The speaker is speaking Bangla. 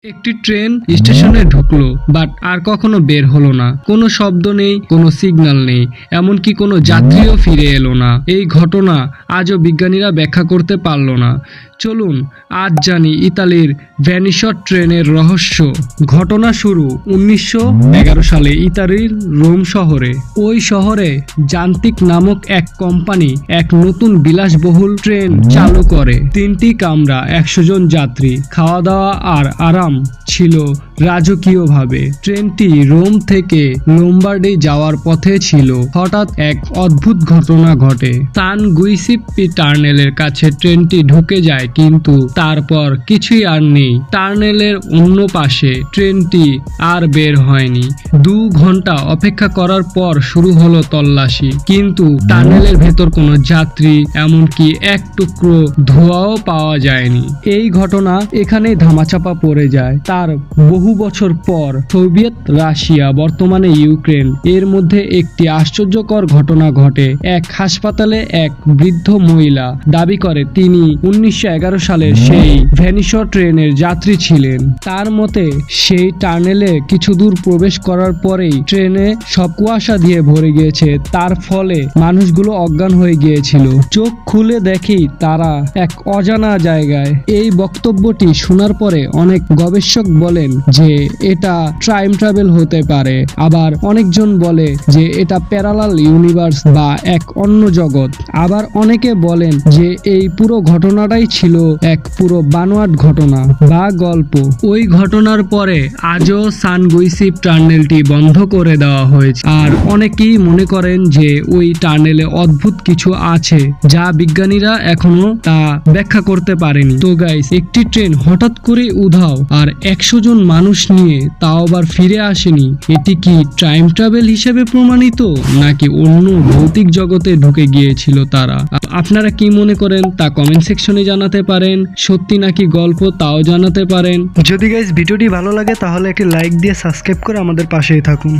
একটি ট্রেন স্টেশনে ঢুকলো, বাট আর কখনো বের হলো না। কোনো শব্দ নেই, কোনো সিগন্যাল নেই, এমনকি কোনো যাত্রীও ফিরে এলো না। এই ঘটনা আজও বিজ্ঞানীরা ব্যাখ্যা করতে পারল না। চলুন আজ জানি ইতালির ভেনিসর ট্রেনের রহস্য। ঘটনা শুরু 1911 সালে ইতালির রোম শহরে। ওই শহরে যান্ত্রিক নামক এক কোম্পানি এক নতুন বিলাসবহুল ট্রেন চালু করে। 3টি কামরা, 100 জন যাত্রী, খাওয়া দাওয়া আর আরাম ছিল রাজকীয়ভাবে। ট্রেনটি রোম থেকে লোম্বার্ডি যাওয়ার পথে ছিল। হঠাৎ এক অদ্ভুত ঘটনা ঘটে। সান গুইসিপ্পি টার্নেলের কাছে ট্রেনটি ঢুকে যায়, কিন্তু তারপর কিছুই আর নেই। টার্নেলের অন্য পাশে ট্রেনটি আর বের হয়নি। 2 ঘন্টা অপেক্ষা করার পর শুরু হলো তল্লাশি, কিন্তু টার্নেলের ভেতর কোনো যাত্রী, এমনকি এক টুকরো ধোঁয়াও পাওয়া যায়নি। এই ঘটনা এখানেই ধামাচাপা পড়ে যায়। তার বহু বছর পর সোভিয়েত রাশিয়া, বর্তমানে ইউক্রেন এর মধ্যে একটি আশ্চর্যকর ঘটনা ঘটে। এক হাসপাতালে এক বৃদ্ধ মহিলা দাবি করে তিনি 1911 সালের সেই ভেনিসর ট্রেনের যাত্রী ছিলেন। তার মতে সেই টানেলে কিছু দূর প্রবেশ করার পরেই ট্রেনে সব কুয়াশা দিয়ে ভরে গিয়েছে। তার ফলে মানুষগুলো অজ্ঞান হয়ে গিয়েছিল। চোখ খুলে দেখি তারা এক অজানা জায়গায়। এই বক্তব্যটি শোনার পরে অনেক গবেষক বলেন যে এটা টাইম ট্রাভেল হতে পারে, আবার অনেকজন বলে যে এটা প্যারালাল ইউনিভার্স বা এক অন্য জগৎ। আবার অনেকে বলেন যে এই পুরো ঘটনাটাই ছিল এক পুরো বানোয়াট ঘটনা বা গল্প। ওই ঘটনার পরে আজও সান গুইসিপ টার্নেলটি বন্ধ করে দেওয়া হয়েছে, আর অনেকেই মনে করেন যে ওই টার্নেলে অদ্ভুত কিছু আছে যা বিজ্ঞানীরা এখনো তা ব্যাখ্যা করতে পারেনি। তো গাইস, একটি ট্রেন হঠাৎ করে উধাও আর 100 জন মানুষ নিয়ে, তাও আবার ফিরে আসেনি। এটি কি টাইম ট্রাভেল হিসেবে প্রমাণিত, নাকি অন্য ভৌতিক জগতে ঢুকে গিয়েছিল তারা? আপনারা কি মনে করেন তা কমেন্ট সেকশনে জানাতে পারেন। সত্যি নাকি গল্প তাও জানাতে পারেন। যদি গাইস ভিডিওটি ভালো লাগে তাহলে একটি লাইক দিয়ে সাবস্ক্রাইব করে আমাদের পাশেই থাকুন।